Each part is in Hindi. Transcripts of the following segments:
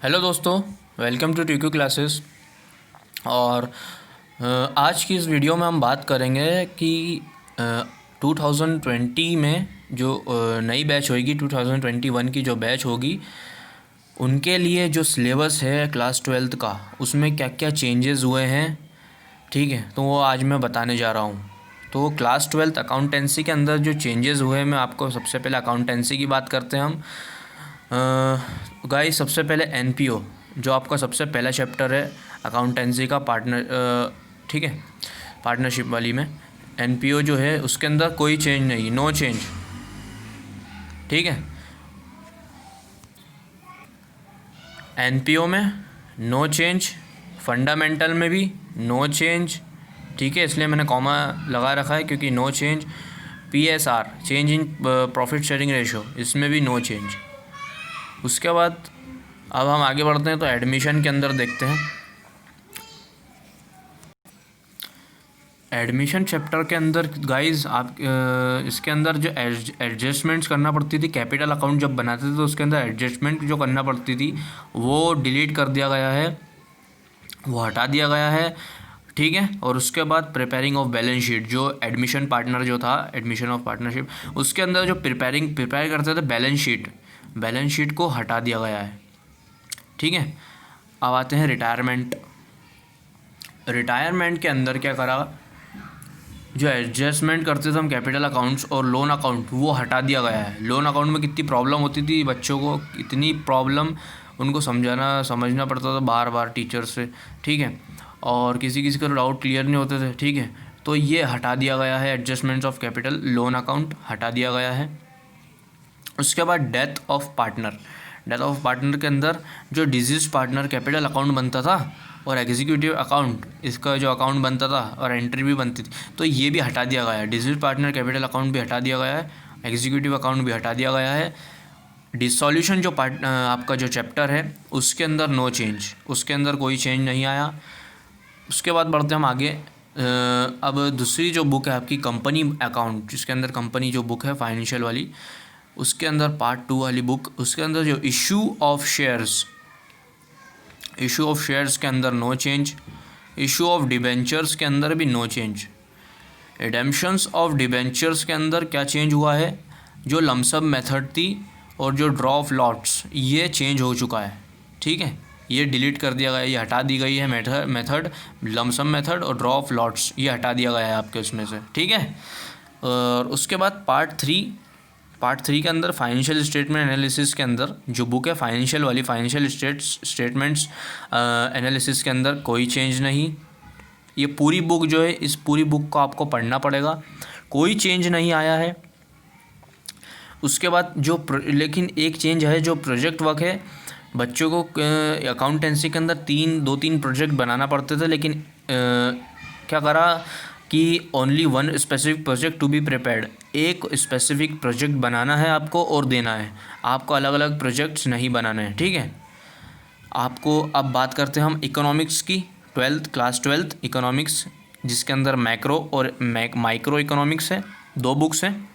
हेलो दोस्तों, वेलकम टू टीक्यू क्लासेस। और आज की इस वीडियो में हम बात करेंगे कि 2020 में जो नई बैच होगी, 2021 की जो बैच होगी, उनके लिए जो सिलेबस है क्लास 12th का, उसमें क्या क्या चेंजेस हुए हैं। ठीक है, तो वो आज मैं बताने जा रहा हूँ। तो क्लास 12th अकाउंटेंसी के अंदर जो चेंजेस हुए हैं, मैं आपको सबसे पहले अकाउंटेंसी की बात करते हैं हम। गाइस, सबसे पहले एनपीओ, जो आपका सबसे पहला चैप्टर है अकाउंटेंसी का, ठीक है, पार्टनरशिप वाली में एनपीओ जो है उसके अंदर कोई चेंज नहीं, नो चेंज। ठीक है, एनपीओ में नो चेंज, फंडामेंटल में भी नो चेंज। ठीक है, इसलिए मैंने कॉमा लगा रखा है क्योंकि no change. PSR, change in profit sharing ratio, इसमें भी नो चेंज। उसके बाद अब हम आगे बढ़ते हैं तो एडमिशन के अंदर देखते हैं। एडमिशन चैप्टर के अंदर गाइस आप इसके अंदर जो एडजस्टमेंट्स करना पड़ती थी, कैपिटल अकाउंट जब बनाते थे तो उसके अंदर एडजस्टमेंट जो करना पड़ती थी वो डिलीट कर दिया गया है, वो हटा दिया गया है। ठीक है, और उसके बाद प्रिपेयरिंग ऑफ बैलेंस शीट, जो एडमिशन पार्टनर जो था, एडमिशन ऑफ पार्टनरशिप, उसके अंदर जो प्रिपेयर करते थे बैलेंस शीट को हटा दिया गया है। ठीक है, अब आते हैं रिटायरमेंट के अंदर क्या करा, जो एडजस्टमेंट करते थे हम कैपिटल अकाउंट्स और लोन अकाउंट, वो हटा दिया गया है। लोन अकाउंट में कितनी प्रॉब्लम होती थी बच्चों को, इतनी प्रॉब्लम उनको समझना पड़ता था बार बार टीचर से। ठीक है, और किसी किसी का डाउट क्लियर नहीं होते थे। ठीक है, तो ये हटा दिया गया है, adjustments of capital loan account हटा दिया गया है। उसके बाद डेथ ऑफ पार्टनर के अंदर जो डिजीज पार्टनर कैपिटल अकाउंट बनता था और एग्जीक्यूटिव अकाउंट, इसका जो अकाउंट बनता था और एंट्री भी बनती थी, तो ये भी हटा दिया गया है। डिजीज पार्टनर कैपिटल अकाउंट भी हटा दिया गया है, एग्जीक्यूटिव अकाउंट भी हटा दिया गया है। डिसॉल्यूशन जो आपका जो चैप्टर है उसके अंदर नो चेंज, उसके अंदर कोई चेंज नहीं आया। उसके बाद बढ़ते हम आगे। अब दूसरी जो बुक है आपकी कंपनी अकाउंट, जिसके अंदर कंपनी जो बुक है फाइनेंशियल वाली, उसके अंदर पार्ट 2 वाली बुक, उसके अंदर जो इशू ऑफ शेयर्स के अंदर no change. Issue of debentures के अंदर भी no change. Redemptions of debentures के अंदर क्या चेंज हुआ है, जो लमसम मेथड थी और जो ड्रॉ ऑफ लॉट्स, ये चेंज हो चुका है। ठीक है, ये डिलीट कर दिया गया, ये हटा दी गई है। मेथड लमसम मेथड और ड्रॉ ऑफ लॉट्स ये हटा दिया गया है आपके उसमें से। ठीक है, और उसके बाद पार्ट थ्री के अंदर फाइनेंशियल स्टेटमेंट एनालिसिस के अंदर जो बुक है फाइनेंशियल वाली, फाइनेंशियल स्टेटमेंट्स एनालिसिस के अंदर कोई चेंज नहीं। ये पूरी बुक जो है, इस पूरी बुक को आपको पढ़ना पड़ेगा, कोई चेंज नहीं आया है। उसके बाद लेकिन एक चेंज है, जो प्रोजेक्ट वर्क है, बच्चों को अकाउंटेंसी के अंदर 2-3 प्रोजेक्ट बनाना पड़ते थे, लेकिन क्या करा कि only 1 specific project to be prepared, एक स्पेसिफिक प्रोजेक्ट बनाना है आपको और देना है, आपको अलग अलग प्रोजेक्ट्स नहीं बनाने हैं। ठीक है, आपको अब बात करते हैं हम इकोनॉमिक्स की, क्लास 12th इकोनॉमिक्स, जिसके अंदर मैक्रो और माइक्रो इकोनॉमिक्स है, 2 बुक्स हैं।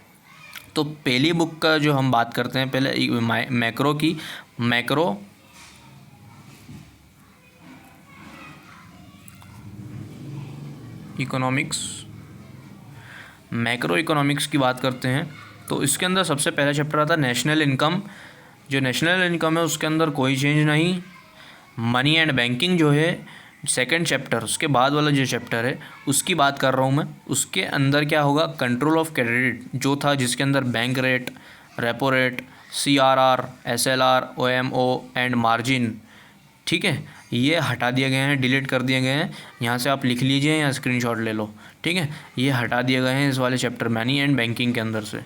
तो पहली बुक का जो हम बात करते हैं पहले मैक्रो की, मैक्रो इकोनॉमिक्स की बात करते हैं। तो इसके अंदर सबसे पहला चैप्टर आता है नेशनल इनकम। जो नेशनल इनकम है उसके अंदर कोई चेंज नहीं। मनी एंड बैंकिंग जो है सेकंड चैप्टर, उसके बाद वाला जो चैप्टर है उसकी बात कर रहा हूँ मैं। उसके अंदर क्या होगा, कंट्रोल ऑफ क्रेडिट जो था, जिसके अंदर bank rate, repo rate, CRR, SLR, OMO and margin, ठीक है, ये हटा दिए गए हैं, डिलीट कर दिए गए हैं। यहाँ से आप लिख लीजिए या स्क्रीनशॉट ले लो। ठीक है, ये हटा दिए गए हैं इस वाले चैप्टर मनी एंड बैंकिंग के अंदर से।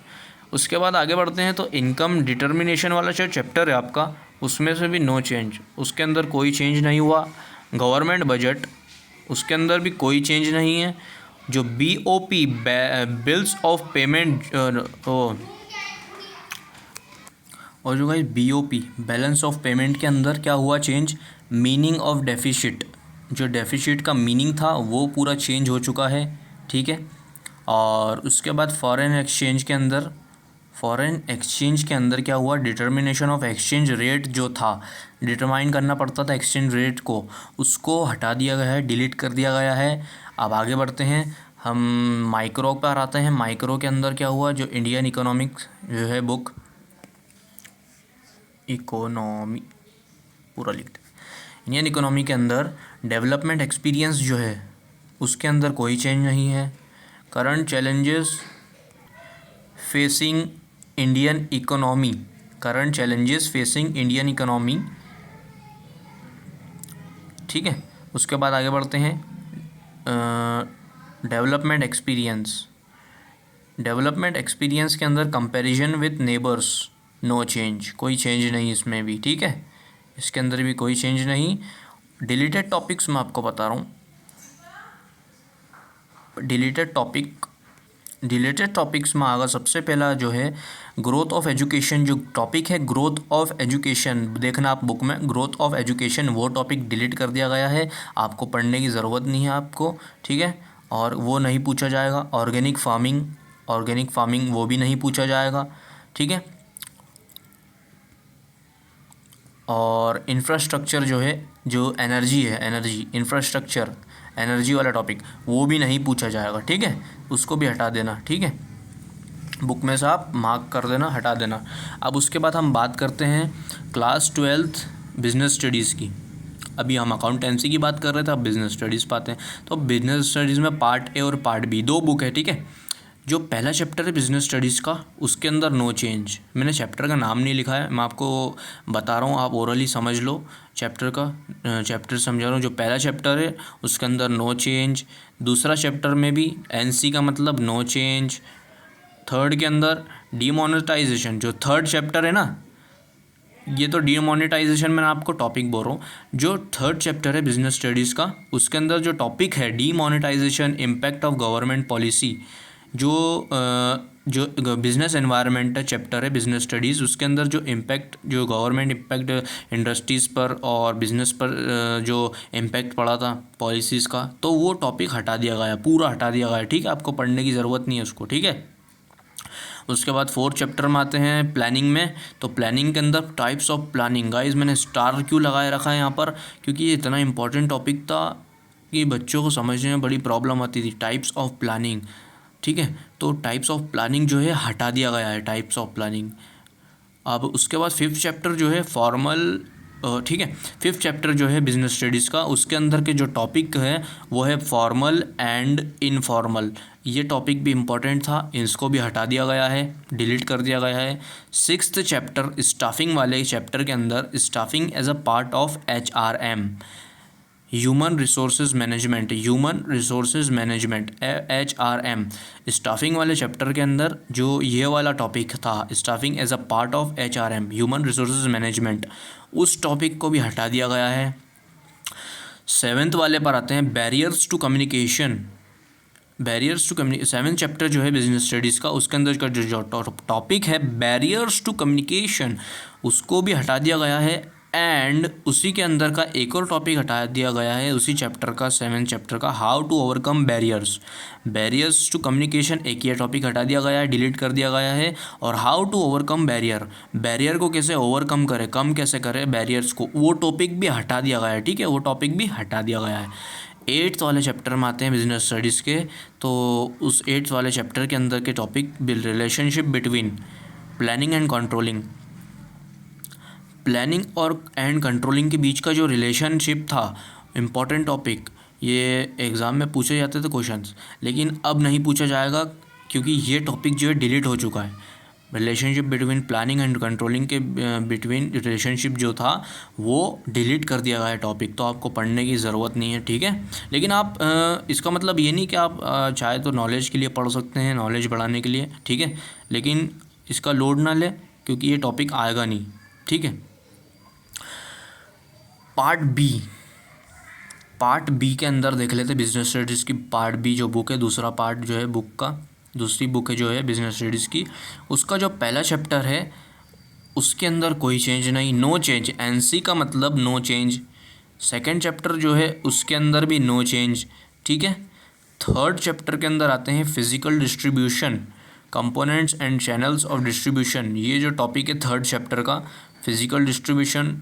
उसके बाद आगे बढ़ते हैं तो इनकम डिटर्मिनेशन वाला जो चैप्टर है आपका, उसमें से भी नो चेंज, उसके अंदर कोई चेंज नहीं हुआ। गवर्नमेंट बजट, उसके अंदर भी कोई चेंज नहीं है। जो BOP बिल्स ऑफ पेमेंट और जो guys BOP balance of payment के अंदर क्या हुआ चेंज, मीनिंग ऑफ डेफिसिट, जो डेफिसिट का मीनिंग था वो पूरा चेंज हो चुका है। ठीक है, और उसके बाद फॉरेन एक्सचेंज के अंदर फॉरेन एक्सचेंज के अंदर क्या हुआ, डिटर्मिनेशन ऑफ एक्सचेंज रेट जो था, डिटरमाइन करना पड़ता था एक्सचेंज रेट को, उसको हटा दिया गया है, डिलीट कर दिया गया है। अब आगे बढ़ते हैं, हम माइक्रो पर आते हैं। माइक्रो के अंदर क्या हुआ, जो इंडियन इकोनॉमिक्स जो है बुक, इकोनॉमी पूरा लिखते हैं, इंडियन इकोनॉमी के अंदर डेवलपमेंट एक्सपीरियंस जो है उसके अंदर कोई चेंज नहीं है। Current challenges facing Indian economy, current challenges facing Indian economy, ठीक है। उसके बाद आगे बढ़ते हैं, डेवलपमेंट एक्सपीरियंस, डेवलपमेंट एक्सपीरियंस के अंदर comparison with neighbours, no change, कोई चेंज नहीं इसमें भी, ठीक है, इसके अंदर भी कोई चेंज नहीं। डिलीटेड टॉपिक्स मैं आपको बता रहा हूँ, डिलीटेड टॉपिक्स में आगा सबसे पहला जो है ग्रोथ ऑफ एजुकेशन, जो टॉपिक है ग्रोथ ऑफ एजुकेशन, देखना आप बुक में ग्रोथ ऑफ एजुकेशन, वो टॉपिक डिलीट कर दिया गया है, आपको पढ़ने की ज़रूरत नहीं है आपको, ठीक है, और वो नहीं पूछा जाएगा। ऑर्गेनिक फार्मिंग वो भी नहीं पूछा जाएगा, ठीक है। और इंफ्रास्ट्रक्चर जो है, जो एनर्जी है, एनर्जी इंफ्रास्ट्रक्चर, एनर्जी वाला टॉपिक वो भी नहीं पूछा जाएगा, ठीक है, उसको भी हटा देना, ठीक है, बुक में से आप मार्क कर देना, हटा देना। अब उसके बाद हम बात करते हैं क्लास 12th बिजनेस स्टडीज़ की। अभी हम अकाउंटेंसी की बात कर रहे थे, अब बिजनेस स्टडीज़ पाते हैं। तो बिजनेस स्टडीज़ में पार्ट ए और पार्ट बी दो बुक है, ठीक है। जो पहला चैप्टर है बिजनेस स्टडीज़ का, उसके अंदर नो चेंज, मैंने चैप्टर का नाम नहीं लिखा है, मैं आपको बता रहा हूँ, आप ओरली समझ लो चैप्टर समझा रहा हूँ। जो पहला चैप्टर है उसके अंदर नो चेंज, दूसरा चैप्टर में भी एनसी का मतलब नो चेंज, थर्ड के अंदर डीमोनेटाइजेशन, जो थर्ड चैप्टर है ना, ये तो डीमोनेटाइजेशन मैंने आपको टॉपिक बोल रहा हूँ, जो थर्ड चैप्टर है बिजनेस स्टडीज़ का, उसके अंदर जो टॉपिक है demonetisation, impact of government policy, जो बिज़नेस एनवायरनमेंट चैप्टर है बिज़नेस स्टडीज़, उसके अंदर जो इम्पैक्ट, जो गवर्नमेंट इम्पैक्ट इंडस्ट्रीज़ पर और बिज़नेस पर जो इम्पैक्ट पड़ा था पॉलिसीज़ का, तो वो टॉपिक हटा दिया गया, पूरा हटा दिया गया, ठीक है, आपको पढ़ने की ज़रूरत नहीं है उसको, ठीक है। उसके बाद फोर्थ चैप्टर में आते हैं प्लानिंग में। तो प्लानिंग के अंदर टाइप्स ऑफ प्लानिंग, गाइस मैंने स्टार क्यों लगाए रखा है यहाँ पर, क्योंकि ये इतना इंपॉर्टेंट टॉपिक था कि बच्चों को समझने में बड़ी प्रॉब्लम आती थी। टाइप्स ऑफ प्लानिंग, ठीक है, तो टाइप्स ऑफ प्लानिंग जो है हटा दिया गया है, टाइप्स ऑफ प्लानिंग। अब उसके बाद फिफ्थ चैप्टर जो है फॉर्मल, ठीक है, फिफ्थ चैप्टर जो है बिजनेस स्टडीज़ का, उसके अंदर के जो टॉपिक है वो है फॉर्मल एंड इनफॉर्मल, ये टॉपिक भी इम्पॉर्टेंट था, इसको भी हटा दिया गया है, डिलीट कर दिया गया है। सिक्स्थ चैप्टर स्टाफिंग वाले चैप्टर के अंदर, staffing as a part of HRM, human resources management, HRM, staffing वाले चैप्टर के अंदर जो ये वाला टॉपिक था, staffing as a part of HRM, human resources management, उस टॉपिक को भी हटा दिया गया है। सेवेंथ वाले पर आते हैं barriers to communication, seventh chapter जो है बिजनेस स्टडीज़ का, उसके अंदर का जो टॉपिक है बैरियर्स टू कम्युनिकेशन, उसको भी हटा दिया गया है। एंड उसी के अंदर का एक और टॉपिक हटा दिया गया है उसी चैप्टर का, सेवेंथ चैप्टर का, how to overcome barriers to communication, एक ये टॉपिक हटा दिया गया है, डिलीट कर दिया गया है। और हाउ टू ओवरकम बैरियर को कैसे ओवरकम करें, कम कैसे करें बैरियर्स को, वो टॉपिक भी हटा दिया गया है, ठीक है, वो टॉपिक भी हटा दिया गया है। एट्थ वाले चैप्टर में आते हैं बिजनेस स्टडीज़ के, तो उस एट्थ वाले चैप्टर के अंदर के topic relationship between planning and controlling, planning और कंट्रोलिंग के बीच का जो रिलेशनशिप था, इम्पॉर्टेंट टॉपिक, ये एग्ज़ाम में पूछे जाते थे क्वेश्चंस, लेकिन अब नहीं पूछा जाएगा क्योंकि ये टॉपिक जो है डिलीट हो चुका है। Relationship between planning and controlling के बिटवीन रिलेशनशिप जो था वो डिलीट कर दिया गया है टॉपिक, तो आपको पढ़ने की ज़रूरत नहीं है, ठीक है। लेकिन आप इसका मतलब ये नहीं कि आप चाहे तो नॉलेज के लिए पढ़ सकते हैं, नॉलेज बढ़ाने के लिए, ठीक है, लेकिन इसका लोड ना ले क्योंकि ये टॉपिक आएगा नहीं, ठीक है। पार्ट बी के अंदर देख लेते बिजनेस स्टडीज़ की पार्ट बी जो बुक है, दूसरा पार्ट जो है बुक का, दूसरी बुक है जो है बिजनेस स्टडीज़ की, उसका जो पहला चैप्टर है उसके अंदर कोई चेंज नहीं, नो चेंज, एनसी का मतलब नो चेंज। सेकंड चैप्टर जो है उसके अंदर भी नो चेंज, ठीक है। थर्ड चैप्टर के अंदर आते हैं physical distribution, components and channels of distribution, ये जो टॉपिक है थर्ड चैप्टर का फिजिकल डिस्ट्रीब्यूशन,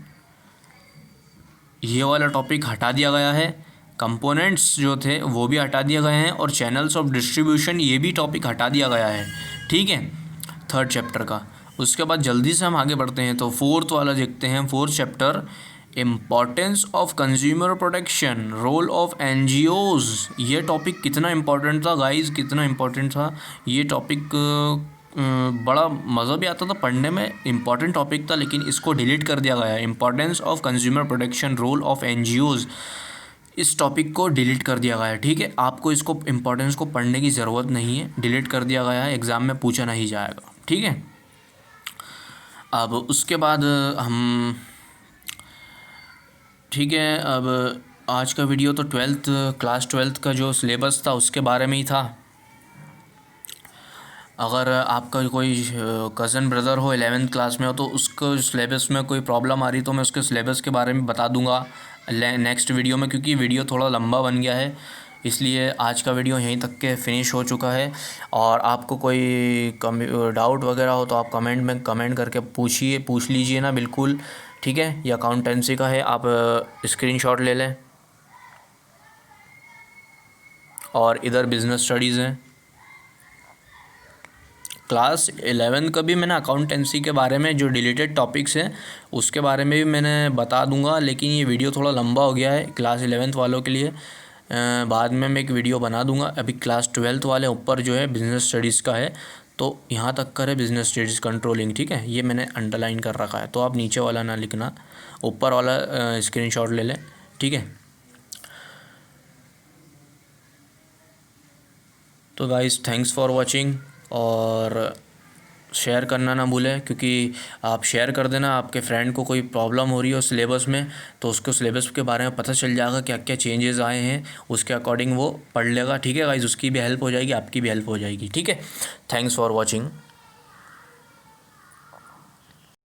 ये वाला टॉपिक हटा दिया गया है। कंपोनेंट्स जो थे वो भी हटा दिए गए हैं और चैनल्स ऑफ डिस्ट्रीब्यूशन ये भी टॉपिक हटा दिया गया है, ठीक है, थर्ड चैप्टर का। उसके बाद जल्दी से हम आगे बढ़ते हैं तो फोर्थ वाला देखते हैं, fourth chapter importance of consumer protection, role of NGOs. ये टॉपिक कितना इम्पोर्टेंट था गाइस, कितना इम्पोर्टेंट था ये टॉपिक। बड़ा मज़ा भी आता था पढ़ने में, इम्पॉर्टेंट टॉपिक था, लेकिन इसको डिलीट कर दिया गया है। Importance of consumer protection, role of NGOs, इस टॉपिक को डिलीट कर दिया गया है, ठीक है। आपको इसको इम्पोर्टेंस को पढ़ने की ज़रूरत नहीं है, डिलीट कर दिया गया है, एग्ज़ाम में पूछा नहीं जाएगा, ठीक है। अब उसके बाद हम, ठीक है, अब आज का वीडियो तो क्लास 12 का जो सिलेबस था उसके बारे में ही था। अगर आपका कोई कज़न ब्रदर हो 11th क्लास में हो तो उसको सिलेबस में कोई प्रॉब्लम आ रही तो मैं उसके सिलेबस के बारे में बता दूंगा नेक्स्ट वीडियो में, क्योंकि वीडियो थोड़ा लंबा बन गया है, इसलिए आज का वीडियो यहीं तक के फिनिश हो चुका है। और आपको कोई डाउट वगैरह हो तो आप कमेंट में कमेंट करके पूछ लीजिए ना, बिल्कुल, ठीक है। ये अकाउंटेंसी का है, आप स्क्रीनशॉट ले लें। और इधर बिज़नेस स्टडीज़ हैं, क्लास 11 का भी मैंने अकाउंटेंसी के बारे में जो डिलीटेड टॉपिक्स हैं उसके बारे में भी मैंने बता दूंगा, लेकिन ये वीडियो थोड़ा लंबा हो गया है क्लास 11 वालों के लिए। बाद में मैं एक वीडियो बना दूंगा। अभी क्लास 12 वाले ऊपर जो है बिज़नेस स्टडीज़ का है, तो यहाँ तक का है बिज़नेस स्टडीज़ कंट्रोलिंग, ठीक है। ये मैंने अंडरलाइन कर रखा है, तो आप नीचे वाला ना लिखना, ऊपर वाला स्क्रीनशॉट ले लें, ठीक है। तो गाइस थैंक्स फॉर वॉचिंग, और शेयर करना ना भूलें, क्योंकि आप शेयर कर देना, आपके फ्रेंड को कोई प्रॉब्लम हो रही हो सिलेबस में तो उसको सिलेबस के बारे में पता चल जाएगा क्या क्या चेंजेस आए हैं, उसके अकॉर्डिंग वो पढ़ लेगा, ठीक है गाइस। उसकी भी हेल्प हो जाएगी, आपकी भी हेल्प हो जाएगी, ठीक है। Thanks for watching.